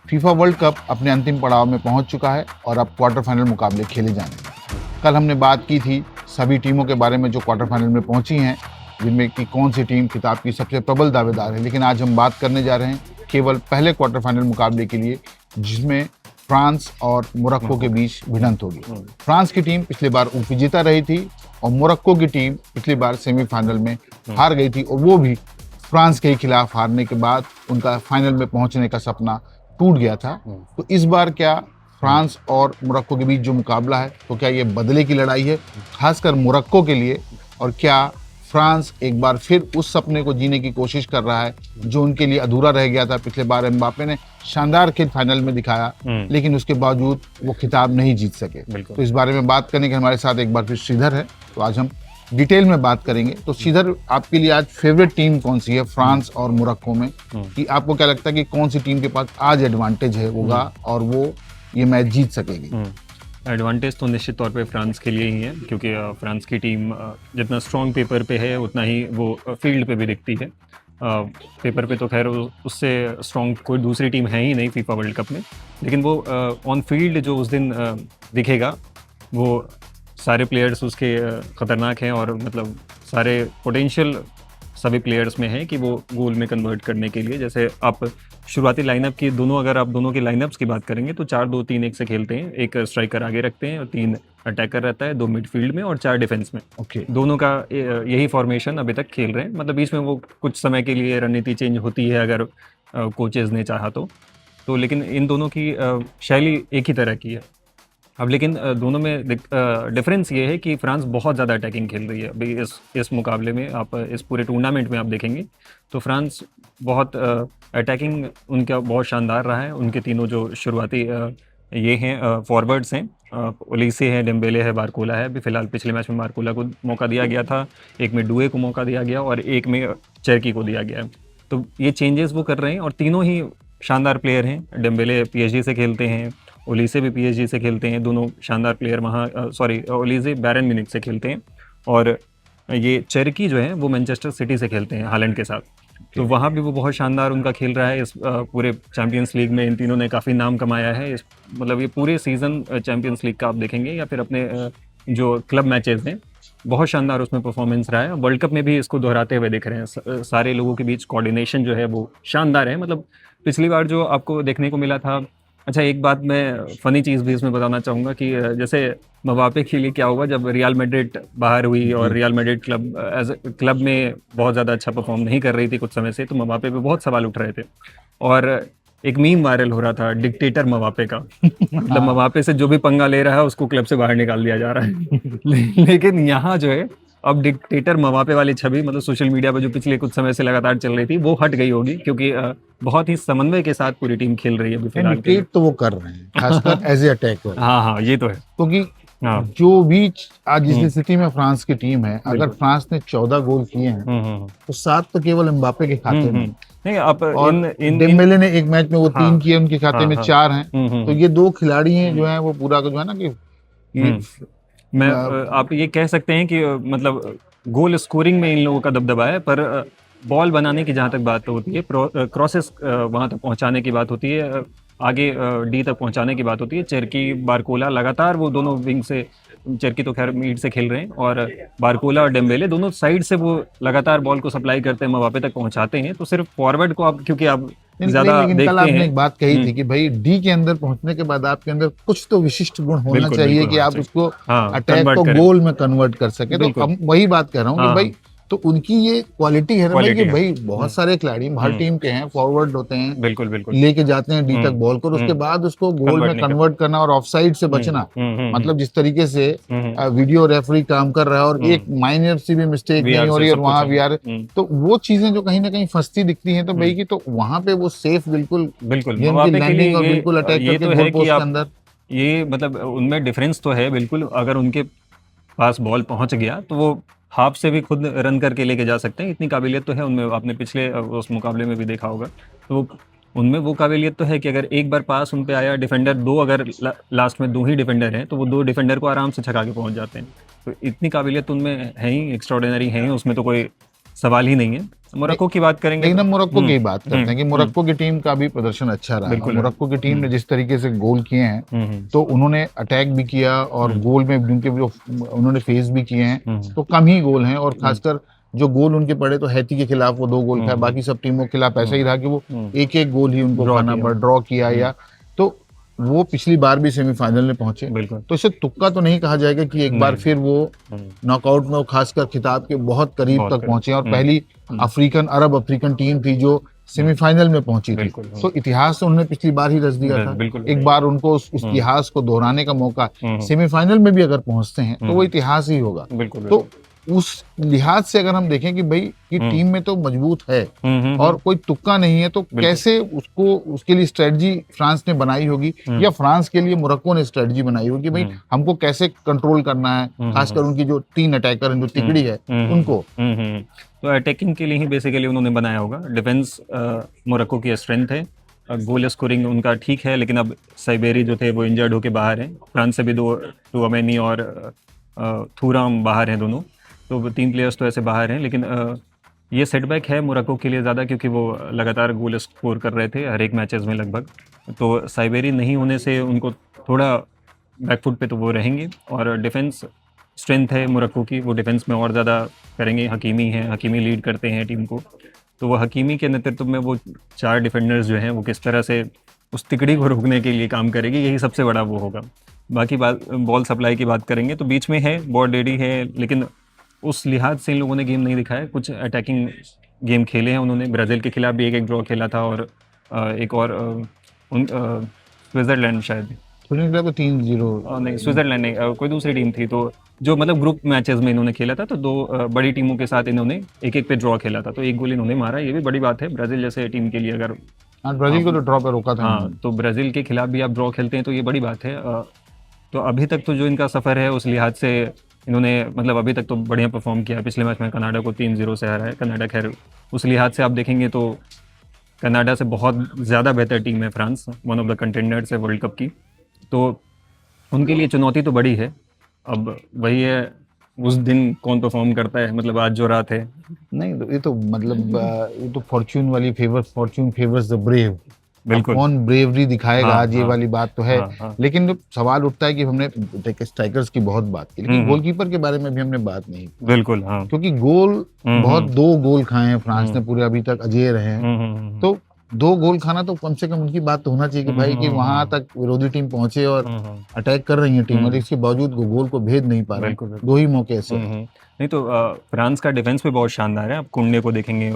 FIFA world cup अपने अंतिम पड़ाव में पहुंच चुका है और अब क्वार्टर फाइनल मुकाबले खेले जाएंगे। कल हमने बात की थी सभी टीमों के बारे में जो क्वार्टर फाइनल में पहुंची हैं, जिनमें कि कौन सी टीम खिताब की सबसे प्रबल दावेदार है। लेकिन आज हम बात करने जा रहे हैं केवल पहले क्वार्टर फाइनल मुकाबले के लिए, जिसमें फ्रांस और मोरक्को के बीच भिड़ंत होगी। फ्रांस की टीम पिछली बार उपविजेता रही थी और मोरक्को की टीम पिछली बार सेमीफाइनल में हार गई थी, और वो भी फ्रांस के खिलाफ हारने के बाद उनका फाइनल में पहुंचने का सपना टूट गया था। तो इस बार क्या फ्रांस और मोरक्को के बीच जो मुकाबला है, तो क्या ये बदले की लड़ाई है, खासकर मोरक्को के लिए? और क्या फ्रांस एक बार फिर उस सपने को जीने की कोशिश कर रहा है जो उनके लिए अधूरा रह गया था? पिछले बार एम्बापे ने शानदार खेल फाइनल में दिखाया, लेकिन उसके बावजूद वो खिताब नहीं जीत सके। तो इस बारे में बात करने के हमारे साथ एक बार फिर श्रीधर है, तो आज हम डिटेल में बात करेंगे। तो श्रीधर, आपके लिए आज फेवरेट टीम कौन सी है फ्रांस और मोरक्को में? कि आपको क्या लगता है कि कौन सी टीम के पास आज एडवांटेज है होगा और वो ये मैच जीत सकेगी? एडवांटेज तो निश्चित तौर पे फ्रांस के लिए ही है, क्योंकि फ्रांस की टीम जितना स्ट्रॉन्ग पेपर पे है उतना ही वो फील्ड पे भी दिखती है। पेपर पे तो खैर उससे स्ट्रॉन्ग कोई दूसरी टीम है ही नहीं फीफा वर्ल्ड कप में, लेकिन वो ऑन फील्ड जो उस दिन दिखेगा, वो सारे प्लेयर्स उसके ख़तरनाक हैं, और मतलब सारे पोटेंशियल सभी प्लेयर्स में है कि वो गोल में कन्वर्ट करने के लिए। जैसे आप शुरुआती लाइनअप की अगर आप दोनों की लाइनअप्स की बात करेंगे तो 4-2-3-1 से खेलते हैं। एक स्ट्राइकर आगे रखते हैं और 3 अटैकर रहता है, 2 मिडफील्ड में और 4 डिफेंस में। दोनों का यही फॉर्मेशन अभी तक खेल रहे हैं। मतलब बीच में वो कुछ समय के लिए रणनीति चेंज होती है अगर कोचेज़ ने चाहा तो लेकिन इन दोनों की शैली एक ही तरह की है। अब लेकिन दोनों में डिफरेंस ये है कि फ्रांस बहुत ज़्यादा अटैकिंग खेल रही है अभी इस मुकाबले में। आप इस पूरे टूर्नामेंट में आप देखेंगे तो फ्रांस बहुत अटैकिंग उनका बहुत शानदार रहा है। उनके तीनों जो शुरुआती ये हैं फॉरवर्ड्स हैं, ओलिसे है, डेम्बेले है, बारकोला है। अभी फिलहाल पिछले मैच में बारकोला को मौका दिया गया था, एक में डुए को मौका दिया गया और एक में चेरकी को दिया गया है। तो ये चेंजेस वो कर रहे हैं और तीनों ही शानदार प्लेयर हैं। डेम्बेले पीएसजी से खेलते हैं, ओलिसे भी पीएसजी से खेलते हैं, दोनों शानदार प्लेयर वहाँ ओलिसे बैरन म्यूनिख से खेलते हैं, और ये चेरकी जो है वो मैनचेस्टर सिटी से खेलते हैं हालैंड के साथ। तो वहाँ भी वो बहुत शानदार उनका खेल रहा है। इस पूरे चैंपियंस लीग में इन तीनों ने काफ़ी नाम कमाया है। मतलब ये पूरे सीज़न चैंपियंस लीग का आप देखेंगे या फिर अपने जो क्लब मैचेस हैं, बहुत शानदार उसमें परफॉर्मेंस रहा है। वर्ल्ड कप में भी इसको दोहराते हुए दिख रहे हैं। सारे लोगों के बीच कोऑर्डिनेशन जो है वो शानदार है। मतलब पिछली बार जो आपको देखने को मिला था। अच्छा, एक बात मैं फ़नी चीज़ भी इसमें बताना चाहूँगा कि जैसे मबापे के लिए क्या हुआ जब रियल मैड्रिड बाहर हुई और Real Madrid club as club में बहुत ज़्यादा अच्छा परफॉर्म नहीं कर रही थी कुछ समय से, तो मबापे पे बहुत सवाल उठ रहे थे और एक मीम वायरल हो रहा था डिक्टेटर मबापे का। मतलब मबापे से जो भी पंगा ले रहा है उसको क्लब से बाहर निकाल दिया जा रहा है। लेकिन यहाँ जो है अब डिक्टेटर मबापे वाली छवि मतलब सोशल मीडिया पर जो पिछले कुछ समय से लगातार चल रही थी वो हट गई होगी, क्योंकि बहुत ही समन्वय के साथ पूरी टीम खेल रही है अभी फिलहाल के लिए। तो वो कर रहे हैं खासकर एज ए अटैकर। हाँ, ये तो है, क्योंकि जो भी आज जिस स्थिति में फ्रांस की टीम है, अगर फ्रांस ने 14 गोल किए हैं तो 7 तो केवल एम्बापे के खाते में नहीं। आप डेम्बेले ने एक मैच में वो 3 किए, उनके खाते में 4 हैं। तो ये 2 खिलाड़ी हैं जो है वो पूरा जो है ना कि मैं आप ये कह सकते हैं कि मतलब गोल स्कोरिंग में इन लोगों का दबदबा है, पर बॉल बनाने की जहाँ तक बात होती है, क्रॉसेस वहाँ तक पहुँचाने की बात होती है, आगे डी तक पहुँचाने की बात होती है। चेरकी बारकोला लगातार वो दोनों विंग से, चेरकी तो खैर मीड से खेल रहे हैं, और बारकोला और डेम्बेले दोनों साइड से वो लगातार बॉल को सप्लाई करते हैं, मबापे तक पहुँचाते हैं। तो सिर्फ फॉरवर्ड को आप, क्योंकि आप ज्यादा देखते कल आपने हैं, एक बात कही थी कि भाई डी के अंदर पहुंचने के बाद आपके अंदर कुछ तो विशिष्ट गुण होना चाहिए कि आप उसको अटैक को गोल में कन्वर्ट कर सके। तो हम वही बात कर रहा हूँ कि भाई तो उनकी ये क्वालिटी है ना भाई, कि भाई बहुत सारे खिलाड़ी हर टीम के हैं, फॉरवर्ड होते हैं, बिल्कुल लेके जाते हैं डी तक बॉल को, उसके बाद उसको गोल में कन्वर्ट करना और ऑफसाइड से बचना। मतलब जिस तरीके से वीडियो रेफरी काम कर रहा है और एक माइनर सी भी मिस्टेक नहीं हो रही है और वहाँ वीआर, तो वो चीजें जो कहीं ना कहीं फंसती दिखती हैं, तो भाई की तो वहाँ पे वो सेफ बिल्कुल लैंडिंग और बिल्कुल अटैक करके गोल पोस्ट के अंदर, ये मतलब उनमें डिफरेंस तो है बिल्कुल। अगर उनके पास बॉल पहुंच गया तो वो हाफ से भी खुद रन करके लेके जा सकते हैं, इतनी काबिलियत तो है उनमें। आपने पिछले उस मुकाबले में भी देखा होगा, तो उनमें वो काबिलियत तो है कि अगर एक बार पास उन पे आया, डिफेंडर दो, अगर लास्ट में 2 ही डिफेंडर हैं तो वो 2 डिफेंडर को आराम से छका के पहुंच जाते हैं। तो इतनी काबिलियत उनमें है ही, एक्स्ट्राऑर्डिनरी है ही, उसमें तो कोई सवाल ही नहीं है। मोरक्को की बात करेंगे लेकिन तो हम मोरक्को की ही बात करते हैं कि मोरक्को की टीम का भी प्रदर्शन अच्छा रहा। बिल्कुल। मोरक्को की टीम ने जिस तरीके से गोल किए हैं तो उन्होंने अटैक भी किया और गोल में उनके जो उन्होंने फेस भी किए हैं तो कम ही गोल हैं, और खासकर जो गोल उनके पड़े तो हैती के खिलाफ वो 2 गोल खाए, बाकी सब टीमों के खिलाफ ऐसा ही रहा कि वो एक गोल ही उनको Draw खाना किया। पड़ा, ड्रॉ किया या तो वो पिछली बार भी सेमीफाइनल में पहुंचे। बिल्कुल। तो इसे तुक्का तो नहीं कहा जाएगा कि एक बार नहीं। फिर वो नॉकआउट में वो खासकर खिताब के बहुत करीब बहुत तक करीब। पहुंचे और पहली अरब अफ्रीकन टीम थी जो सेमीफाइनल में पहुंची थी। बिल्कुल। तो इतिहास तो उन्होंने पिछली बार ही रच दिया था। बिल्कुल। एक बार उनको उस इतिहास को दोहराने का मौका, सेमीफाइनल में भी अगर पहुंचते हैं तो वो इतिहास ही होगा। बिल्कुल। तो उस लिहाज से अगर हम देखें कि भाई कि टीम में तो मजबूत है और कोई तुक्का नहीं है, तो कैसे उसको उसके लिए स्ट्रेटजी फ्रांस ने बनाई होगी या फ्रांस के लिए मोरक्को ने स्ट्रेटजी बनाई होगी, भाई हमको कैसे कंट्रोल करना है, खासकर उनकी जो 3 अटैकर हैं, जो तिकड़ी है उनको। तो अटैकिंग के लिए ही बेसिकली उन्होंने बनाया होगा। डिफेंस मोरक्को की स्ट्रेंथ है, गोल स्कोरिंग उनका ठीक है, लेकिन अब साइबेरी जो थे वो इंजर्ड होके बाहर हैं। फ्रांस से भी 2 टूअमेनी और थूराम बाहर हैं दोनों, तो वो 3 प्लेयर्स तो ऐसे बाहर हैं। लेकिन ये सेटबैक है मोरक्को के लिए ज़्यादा, क्योंकि वो लगातार गोल स्कोर कर रहे थे हर एक मैचेस में लगभग। तो साइबेरी नहीं होने से उनको थोड़ा बैकफुट पे तो वो रहेंगे। और डिफेंस स्ट्रेंथ है मोरक्को की, वो डिफेंस में और ज़्यादा करेंगे। हकीमी हैं, हकीमी लीड करते हैं टीम को, तो वो हकीमी के नेतृत्व में वो 4 डिफेंडर्स जो हैं वो किस तरह से उस तिकड़ी को रोकने के लिए काम करेगी, यही सबसे बड़ा वो होगा। बाकी बात बॉल सप्लाई की बात करेंगे तो बीच में है बॉल डेडी है, लेकिन उस लिहाज से इन लोगों ने गेम नहीं दिखाया। कुछ अटैकिंग गेम खेले हैं उन्होंने। ब्राज़ील के खिलाफ भी 1-1 ड्रॉ खेला था, और एक और स्विट्ज़रलैंड शायद, तो 3-0 नहीं स्विट्ज़रलैंड नहीं, कोई दूसरी टीम थी, तो जो मतलब ग्रुप मैचेस में इन्होंने खेला था, तो 2 बड़ी टीमों के साथ इन्होंने 1-1 पे ड्रॉ खेला था, तो 1 गोल इन्होंने मारा। ये भी बड़ी बात है ब्राज़ील जैसे टीम के लिए। अगर ब्राजील को तो ड्रॉ पे रोका था। हाँ, तो ब्राज़ील के खिलाफ भी आप ड्रॉ खेलते हैं तो ये बड़ी बात है। तो अभी तक तो जो इनका सफ़र है उस लिहाज से इन्होंने मतलब अभी तक तो बढ़िया परफॉर्म किया। पिछले मैच में कनाडा को 3-0 से हराया। कनाडा खैर उस लिहाज से आप देखेंगे तो कनाडा से बहुत ज़्यादा बेहतर टीम है France, one of the contenders है वर्ल्ड कप की, तो उनके लिए चुनौती तो बड़ी है। अब वही है उस दिन कौन परफॉर्म करता है, मतलब आज जो रात है। नहीं तो ये तो मतलब ये तो फॉर्च्यून वाली फॉर्च्यून फेवर्स द ब्रेव। बिल्कुल। कौन ब्रेवरी दिखाएगा हाँ, आज, ये हाँ, वाली बात तो है। हाँ। लेकिन जो सवाल उठता है कि हमने स्ट्राइकर्स की बहुत बात की, लेकिन गोलकीपर के बारे में भी हमने बात नहीं की। बिल्कुल। हाँ, क्योंकि गोल बहुत 2 गोल खाए हैं फ्रांस ने पूरे अभी तक, अजेय रहे हैं। तो 2 गोल खाना तो कम से कम उनकी बात तो होना चाहिए कि भाई कि वहां तक विरोधी टीम पहुंचे और अटैक कर रही है टीम, और इसके बावजूद गोल को भेद नहीं पा रहे। 2 ही मौके ऐसे हैं। नहीं तो फ्रांस का डिफेंस भी बहुत शानदार है। आप कुंडे को देखेंगे,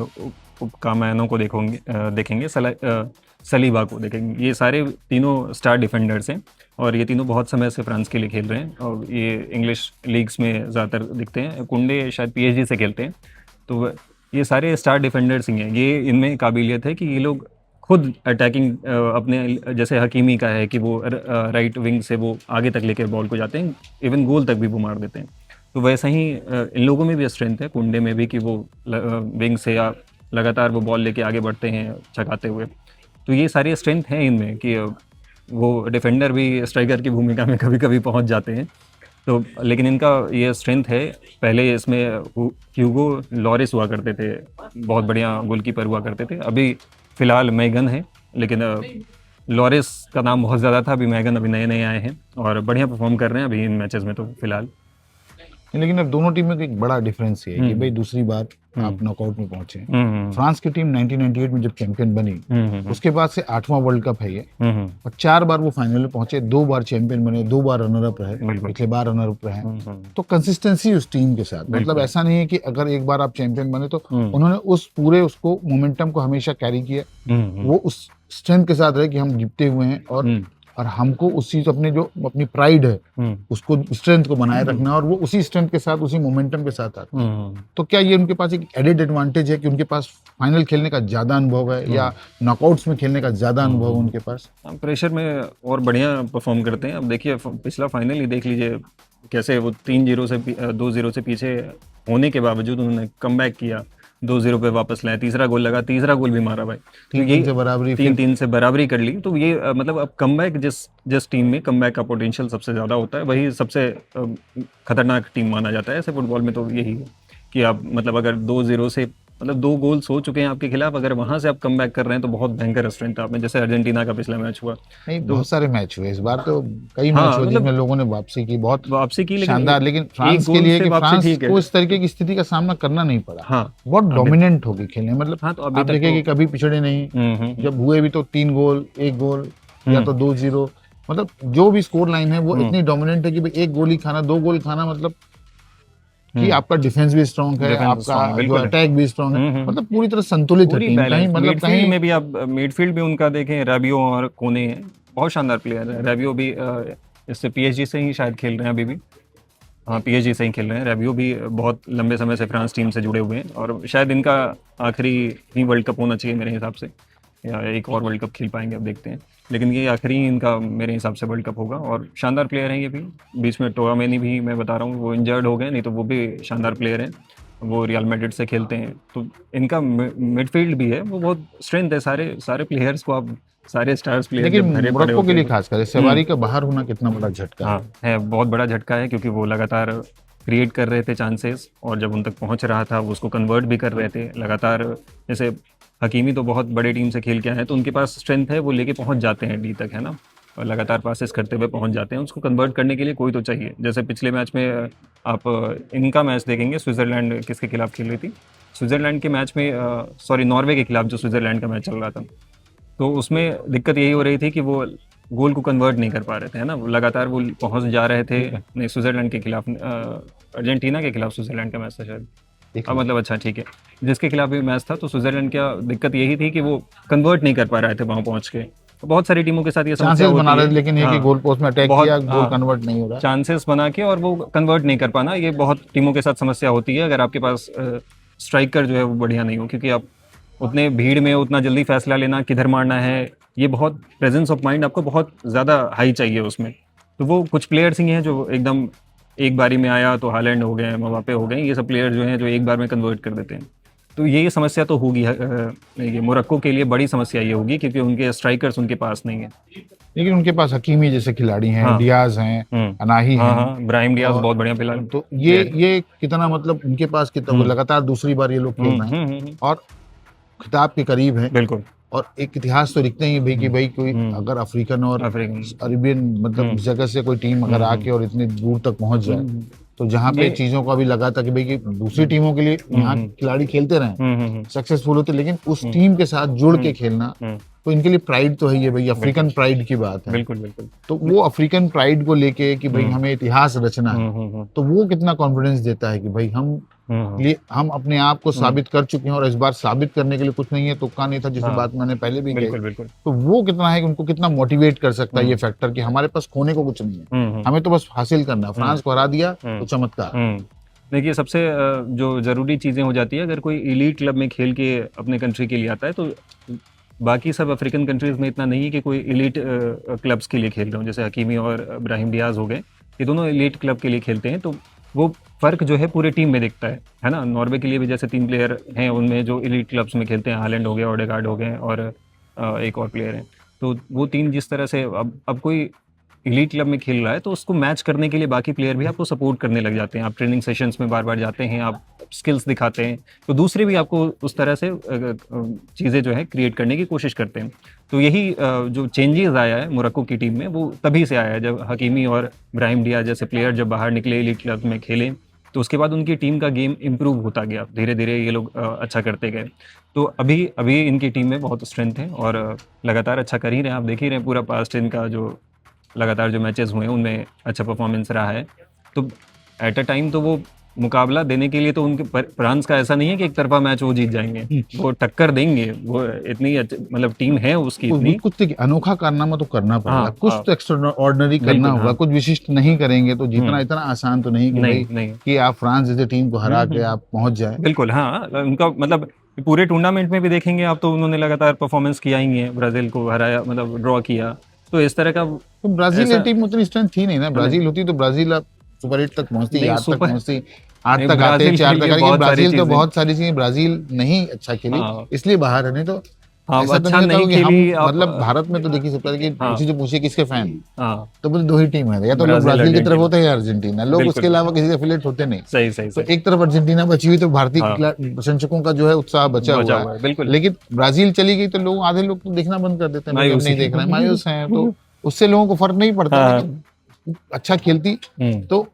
कामायनो को देखेंगे, सलीबा को देखेंगे, ये सारे तीनों स्टार डिफेंडर्स हैं, और ये तीनों बहुत समय से फ्रांस के लिए खेल रहे हैं, और ये इंग्लिश लीग्स में ज़्यादातर दिखते हैं। कुंडे शायद PSG से खेलते हैं, तो ये सारे स्टार डिफेंडर्स ही हैं। ये इनमें काबिलियत है कि ये लोग खुद अटैकिंग अपने, जैसे हकीमी का है कि वो राइट विंग से वो आगे तक लेकर बॉल को जाते हैं, इवन गोल तक भी वो मार देते हैं। तो वैसा ही इन लोगों में भी स्ट्रेंथ है, कुंडे में भी, कि वो विंग से या लगातार वो बॉल लेके आगे बढ़ते हैं छकाते हुए। तो ये सारी स्ट्रेंथ है इनमें कि वो डिफेंडर भी स्ट्राइकर की भूमिका में कभी कभी पहुंच जाते हैं। तो लेकिन इनका ये स्ट्रेंथ है। पहले इसमें ह्यूगो लॉरिस हुआ करते थे, बहुत बढ़िया गोलकीपर हुआ करते थे। अभी फ़िलहाल मैगन है, लेकिन लॉरिस का नाम बहुत ज़्यादा था, अभी मैगन अभी नए नए आए हैं और बढ़िया परफॉर्म कर रहे हैं अभी इन मैचेस में तो फ़िलहाल। लेकिन अब दोनों टीमों का एक बड़ा डिफरेंस है कि भाई दूसरी बार आप नॉकआउट में पहुंचे। फ्रांस की टीम 1998 में जब चैंपियन बनी, उसके बाद से 8वां वर्ल्ड कप है ये, और 4 बार वो फाइनल में पहुंचे, 2 बार चैंपियन बने, 2 बार रनर अप रहे, पिछले बार रनर अप रहे। तो कंसिस्टेंसी उस टीम के साथ, मतलब ऐसा नहीं है कि अगर एक बार आप चैंपियन बने तो उन्होंने उस पूरे उसको मोमेंटम को हमेशा कैरी किया। वो उस स्ट्रेंथ के साथ रहे कि हम जीतते हुए हैं, और हमको उसी अपने जो अपनी प्राइड है उसको, स्ट्रेंथ को बनाए रखना, और वो उसी स्ट्रेंथ के साथ, उसी मोमेंटम के साथ आते हैं। तो क्या ये उनके पास एक एडेड एडवांटेज है कि उनके पास फाइनल खेलने का ज्यादा अनुभव है, या नॉकआउट्स में खेलने का ज्यादा अनुभव है उनके पास? प्रेशर में और बढ़िया परफॉर्म करते हैं। अब देखिए पिछला फाइनल ही देख लीजिए, कैसे वो 3-0 से 2-0 से पीछे होने के बावजूद उन्होंने कमबैक किया, 2-0 पे वापस लाए, तीसरा गोल लगा, तीसरा गोल भी मारा भाई, 3-3 से बराबरी, 3-3 से बराबरी कर ली। तो ये मतलब अब कमबैक, जिस टीम में कमबैक का पोटेंशियल सबसे ज़्यादा होता है, वही सबसे खतरनाक टीम माना जाता है ऐसे फुटबॉल में, तो यही है। कि आप मतलब अगर 2-0 से मतलब 2 गोल्स हो चुके हैं आपके खिलाफ, अगर वहाँ से आप कमबैक कर रहे हैं तो बहुत भयंकर स्ट्रेंथ है आप में। जैसे अर्जेंटीना का पिछला मैच हुआ, नहीं, तो बहुत सारे मैच हुए इस बार तो, कई मैच हाँ, हुए जिसमें मतलब लोगों ने वापसी की, बहुत वापसी की, लेकिन शानदार। लेकिन एक फ्रांस के गोल लिए से कि वापसी फ्रांस ठीक है। को इस तरीके की स्थिति का सामना करना नहीं पड़ा, हाँ, बहुत अभी डोमिनेंट होगी खेलने, मतलब हाँ, तो अभी आप तक देखिए तो कि कभी पिछड़े नहीं, हुँ। जब हुए भी तो 3 गोल, 1 गोल या हुँ, तो 2-0, मतलब जो भी स्कोर लाइन है वो हुँ, इतनी डोमिनेंट है कि भाई 1 गोल ही खाना, 2 गोल खाना, मतलब कि हुँ। आपका डिफेंस भी स्ट्रांग है, डिफेंस आपका स्ट्रांग है, जो बिल्कुल है। अटैक भी स्ट्रांग है, हुँ। मतलब पूरी तरह संतुलित है पूरी टीम, कहीं बैलेंस मतलब मिडफ़ील्ड कहीं। में भी, आप मिडफ़ील्ड भी उनका देखें, राबियो और कोने हैं, बहुत शानदार प्लेयर है। राबियो भी इससे पीएसजी से ही शायद खेल रहे हैं अभी भी। हाँ, पीएसजी से ही खेल रहे हैं। राबियो भी बहुत लंबे समय से फ्रांस टीम से जुड़े हुए हैं और शायद इनका आखिरी ही वर्ल्ड कप होना चाहिए मेरे हिसाब से, या एक और वर्ल्ड कप खेल पाएँगे, अब देखते हैं। लेकिन ये आखिरी इनका मेरे हिसाब से वर्ल्ड कप होगा और शानदार प्लेयर हैं ये भी। बीच में टोआमेनी भी मैं बता रहा हूँ, वो इंजर्ड हो गए, नहीं तो वो भी शानदार प्लेयर हैं। वो रियल मैड्रिड से खेलते हैं, तो इनका मिडफील्ड भी है, वो बहुत स्ट्रेंथ है। सारे सारे प्लेयर्स को आप, सारे स्टार्स प्लेयर लेकिन जब भरे पड़े मोरक्को के होते हैं लिए तो खासकर सवारी का बाहर होना कितना बड़ा झटका है। हाँ, है, बहुत बड़ा झटका है, क्योंकि वो लगातार क्रिएट कर रहे थे चांसेस, और जब उन तक पहुंच रहा था वो उसको कन्वर्ट भी कर रहे थे लगातार। जैसे हकीमी तो बहुत बड़े टीम से खेल के आए हैं, तो उनके पास स्ट्रेंथ है, वो लेके पहुंच जाते हैं डी तक, है ना, और लगातार पासेस करते हुए पहुंच जाते हैं। उसको कन्वर्ट करने के लिए कोई तो चाहिए। जैसे पिछले मैच में आप इनका मैच देखेंगे, स्विट्ज़रलैंड किसके खिलाफ खेल रही थी, स्विट्ज़रलैंड के मैच में, सॉरी, नॉर्वे के खिलाफ जो स्विट्ज़रलैंड का मैच चल रहा था, तो उसमें दिक्कत यही हो रही थी कि वो गोल को कन्वर्ट नहीं कर पा रहे थे, है ना, वो लगातार वो पहुंच जा रहे थे। नहीं, स्विट्ज़रलैंड के खिलाफ, अर्जेंटीना के खिलाफ स्विट्ज़रलैंड का मैच था शायद। देख हाँ, लो, मतलब अच्छा, ठीक है, जिसके खिलाफ भी मैच था, तो स्विट्ज़रलैंड का दिक्कत यही थी कि वो कन्वर्ट नहीं कर पा रहे थे वहाँ पहुँच के। तो बहुत सारी टीमों के साथ ये समस्या चांसेस बना होती रहे है। थे, लेकिन ये कि हाँ, गोल पोस्ट में अटैक बहुत, किया, गोल हाँ, कन्वर्ट नहीं हो रहा। चांसेस बना के और वो कन्वर्ट नहीं कर पाना, ये बहुत टीमों के साथ समस्या होती है अगर आपके पास स्ट्राइकर जो है वो बढ़िया नहीं हो, क्योंकि आप उतने भीड़ में उतना जल्दी फैसला लेना किधर मारना है, ये बहुत प्रेजेंस ऑफ माइंड आपको बहुत ज़्यादा हाई चाहिए उसमें। तो वो कुछ प्लेयर्स ही हैं जो एकदम एक बारी में आया तो हालैंड हो गए, मबाप्पे हो गए, ये सब प्लेयर जो हैं जो एक बार में कन्वर्ट कर देते हैं। तो ये समस्या तो होगी, ये मोरक्को के लिए बड़ी समस्या ये होगी, क्योंकि उनके स्ट्राइकर्स उनके पास नहीं है। लेकिन उनके पास हकीमी जैसे खिलाड़ी हैं, हाँ। डियाज हैं, अनाही हाँ, हैं, हाँ, ब्राहिम डियाज़ और बहुत बढ़िया तो प्लेयर है। ये कितना, मतलब उनके पास कितना, वो हुँ, लगातार दूसरी बार ये लोग खेल हुँ, रहे हैं हुँ। और खिताब के करीब हैं, बिल्कुल। और एक इतिहास तो लिखते ही हैं भाई कि हुँ, भाई कोई हुँ, अगर अफ्रीकन और अफ्रीकन। अरेबियन, मतलब हुँ, इस जगह से कोई टीम अगर हुँ। आके और इतनी दूर तक पहुंच जाए, हुँ, तो जहाँ पे ये चीज़ों को अभी लगा था कि भाई कि दूसरी हुँ, टीमों के लिए हुँ, यहाँ हुँ, खिलाड़ी खेलते रहें, हुँ, सक्सेसफुल होते, लेकिन उस हुँ, टीम के साथ जुड़ हुँ, के खेलना, हुँ, तो इनके लिए प्राइड तो है ये भाई, बिल्कुल, अफ्रीकन प्राइड की बात है। बिल्कुल, बिल्कुल। तो वो अफ्रीकन प्राइड को लेके कि भाई हुँ, हमें इतिहास रचना है, हुँ। तो वो कितना कॉन्फिडेंस देता है कि भाई हुँ, हम अपने आप को हुँ, साबित कर चुके हैं, और इस बार साबित करने के लिए कुछ नहीं है, तुक्का नहीं था, जिसे हाँ, बात मैंने पहले भी कही। बिल्कुल, बिल्कुल। तो वो कितना है कि उनको कितना मोटिवेट कर सकता है हुँ, ये फैक्टर कि हमारे पास खोने को कुछ नहीं है, हुँ, हमें तो बस हासिल करना है। हुँ, फ्रांस को हरा दिया हुँ, तो चमत्कार। हुँ। देखिए, सबसे जो ज़रूरी चीज़ें हो जाती है, अगर कोई एलीट क्लब में खेल के अपने कंट्री के लिए आता है, तो बाकी सब अफ्रीकन कंट्रीज़ में इतना नहीं है कि कोई एलीट क्लब्स के लिए खेल रहे हों। जैसे हकीमी और ब्राहिम डियाज़ हो गए, ये दोनों एलीट क्लब के लिए खेलते हैं, तो वो फ़र्क जो है पूरे टीम में दिखता है ना? नॉर्वे के लिए भी जैसे 3 प्लेयर हैं उनमें जो एलीट क्लब्स में खेलते हैं, हालैंड हो गए, ओडेगार्ड हो गए, और एक और प्लेयर हैं। तो वो 3 जिस तरह से, अब कोई एलीट क्लब में खेल रहा है, तो उसको मैच करने के लिए बाकी प्लेयर भी आपको सपोर्ट करने लग जाते हैं। आप ट्रेनिंग सेशंस में बार-बार जाते हैं, आप स्किल्स दिखाते हैं, तो दूसरे भी आपको उस तरह से चीज़ें जो है क्रिएट करने की कोशिश करते हैं। तो यही जो चेंजेज़ आया है मोरक्को की टीम में, वो तभी से आया है जब हकीमी और ब्राहिम डियाज़ जैसे प्लेयर जब बाहर निकले, एलीट क्लब में खेले, तो उसके बाद उनकी टीम का गेम इम्प्रूव होता गया। धीरे-धीरे ये लोग अच्छा करते गए। तो अभी अभी इनकी टीम में बहुत स्ट्रेंथ है और लगातार अच्छा कर ही रहे हैं। आप देख ही रहे हैं पूरा पास्ट इनका जो लगातार जो मैचेस हुए हैं उनमें अच्छा परफॉर्मेंस रहा है। तो एट अ टाइम तो वो मुकाबला देने के लिए तो उनके फ्रांस का ऐसा नहीं है कि एक तरफा मैच वो जीत जाएँगे। वो टक्कर देंगे, वो इतनी मतलब टीम है उसकी इतनी। कुछ देखिए, अनोखा कारनामा तो करना पड़ेगा, हाँ, कुछ तो एक्स्ट्रा ऑर्डिनरी करना बिल्कुल, होगा, हाँ। कुछ विशिष्ट नहीं करेंगे तो जीतना हुँ, इतना आसान तो नहीं कि नहीं, भाई नहीं। कि आप फ्रांस जैसे टीम को हरा के आप पहुंच जाए। बिल्कुल, हाँ, उनका मतलब पूरे टूर्नामेंट में भी देखेंगे आप, तो उन्होंने लगातार परफॉर्मेंस किया ही है, ब्राज़ील को हराया, मतलब ड्रॉ किया। तो इस तरह का तो ब्राजील ये ऐसा टीम में उतनी स्ट्रेंथ थी नहीं ना, नहीं, ब्राजील होती तो ब्राजील अब सुपर 8 तक पहुंचती, नहीं 8 तक सुपर पहुंचती, 8 नहीं, तक आते, ब्राज़ील के 4 तक, लिए लेकिन बहुत सारी ब्राजील तो चीज़ें, बहुत सारी चीजें, ब्राजील नहीं अच्छा खेली, हाँ, इसलिए बाहर है। नहीं तो हाँ, ऐसा तो अच्छा नहीं होता नहीं कि हम खेली आप। मतलब भारत में तो देखिए सबसे पहले कि हाँ। किसी से पूछिए किसके फैन, हाँ, तो बोले दो ही टीम है, या तो लोग ब्राजील, ब्राजील की तरफ अर्जेंटीना। होते हैं या अर्जेंटीना, लोग बिल्कुल, उसके अलावा किसी के एफिलिएट होते नहीं। सही, सही, तो सही। एक तरफ अर्जेंटीना बची हुई तो भारतीय हाँ, प्रशंसकों का जो है उत्साह बचा बचा हुआ हुआ है। है, बिल्कुल। लेकिन ब्राजील चली गई तो लोग, आधे लोग तो देखना बंद कर देते हैं, बोले हम मायूसी। नहीं देख रहे हैं, मायूस हैं, तो उससे लोगों को फर्क नहीं पड़ता। हाँ, लेकिन अच्छा खेलती हुँ। तो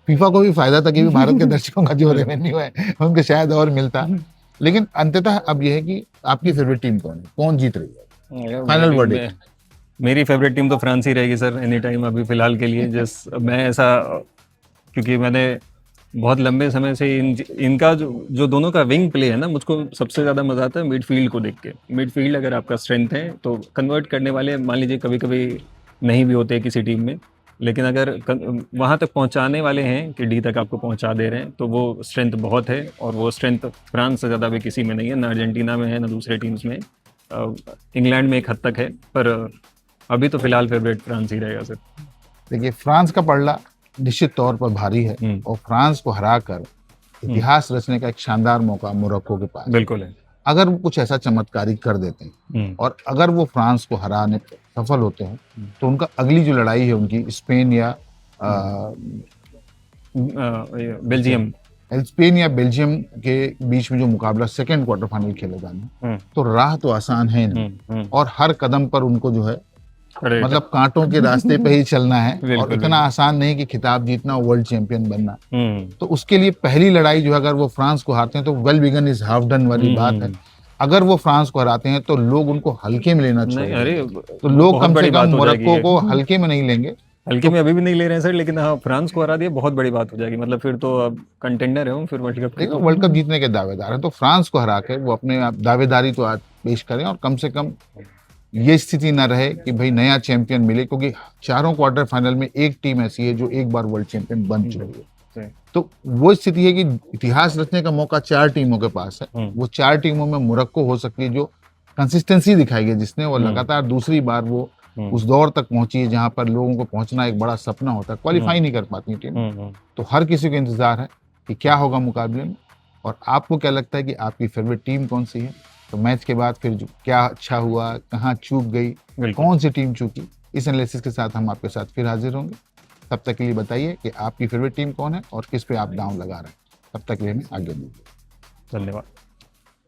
फीफा को भी फायदा था कि भी भारत के दर्शकों का जो रेवेन्यू है उनको शायद और मिलता। लेकिन अंततः अब यह है कि आपकी फेवरेट टीम कौन है, कौन जीत रही है, फाइनल मेरी वर्डिक्ट? मेरी फेवरेट टीम तो फ्रांस ही रहेगी सर, एनी टाइम अभी फ़िलहाल के लिए। मैं ऐसा, क्योंकि मैंने बहुत लंबे समय से इनका जो जो दोनों का विंग प्ले है ना, मुझको सबसे ज़्यादा मज़ा आता है मिडफ़ील्ड को देख के। मिडफ़ील्ड अगर आपका स्ट्रेंथ है तो कन्वर्ट करने वाले मान लीजिए कभी-कभी नहीं भी होते किसी टीम में, लेकिन अगर वहाँ तक पहुँचाने वाले हैं कि डी तक आपको पहुँचा दे रहे हैं, तो वो स्ट्रेंथ बहुत है। और वो स्ट्रेंथ फ्रांस से ज़्यादा भी किसी में नहीं है, ना अर्जेंटीना में है, ना दूसरे टीम्स में। इंग्लैंड में एक हद तक है, पर अभी तो फ़िलहाल फेवरेट फ्रांस ही रहेगा सर। देखिए फ्रांस का पलड़ा निश्चित तौर पर भारी है, और फ्रांस को हराकर इतिहास रचने का एक शानदार मौका मोरक्को के पास है। बिल्कुल है। अगर वो कुछ ऐसा चमत्कारी कर देते हैं और अगर वो फ्रांस को हराने में सफल होते हैं, तो उनका अगली जो लड़ाई है उनकी स्पेन या बेल्जियम। स्पेन या बेल्जियम के बीच में जो मुकाबला सेकंड क्वार्टर फाइनल खेले जाना, तो राह तो आसान है नहीं, और हर कदम पर उनको जो है मतलब कांटों के रास्ते पे ही चलना है, और बिल्कुल, इतना आसान नहीं कि खिताब जीतना, वर्ल्ड चैंपियन बनना। हम्म, तो उसके लिए पहली लड़ाई जो है, अगर वो फ्रांस को हारते हैं तो well begun is half done वाली बात है। अगर वो फ्रांस को हराते हैं तो लोग उनको हल्के में लेना नहीं, छोड़ अरे देंगे। तो लोग बहुत कम से बड़ी बात कम हो जाएगी मोरक्को ये। को हल्के में नहीं लेंगे। हल्के में अभी भी नहीं ले रहे हैं सर, लेकिन हाँ, फ्रांस को हरा दिया, बहुत बड़ी बात हो जाएगी। मतलब फिर तो अब कंटेंडर है वो फिर वर्ल्ड कप की। देखो वर्ल्ड कप जीतने के दावेदार हैं, तो फ्रांस को हरा के वो अपने दावेदारी तो आज पेश करें, और कम से कम ये स्थिति ना रहे कि भाई नया चैंपियन मिले, क्योंकि चारों क्वार्टर फाइनल में एक टीम ऐसी है जो एक बार वर्ल्ड चैंपियन बन चुकी है। तो वो स्थिति है कि इतिहास रचने का मौका चार टीमों के पास है। वो चार टीमों में मोरक्को हो सकती है जो कंसिस्टेंसी दिखाई है, जिसने वो लगातार दूसरी बार वो उस दौर तक पहुंची है जहां पर लोगों को पहुंचना एक बड़ा सपना होता है, क्वालिफाई नहीं कर पाती टीम। तो हर किसी को इंतजार है कि क्या होगा मुकाबले में, और आपको क्या लगता है कि आपकी फेवरेट टीम कौन सी है? तो मैच के बाद फिर क्या अच्छा हुआ, कहाँ चूक गई, कौन सी टीम चूकी, इस एनालिसिस के साथ हम आपके साथ फिर हाजिर होंगे। तब तक के लिए बताइए कि आपकी फेवरेट टीम कौन है और किस पे आप दांव लगा रहे हैं। तब तक के लिए हमें आगे दीजिए। धन्यवाद।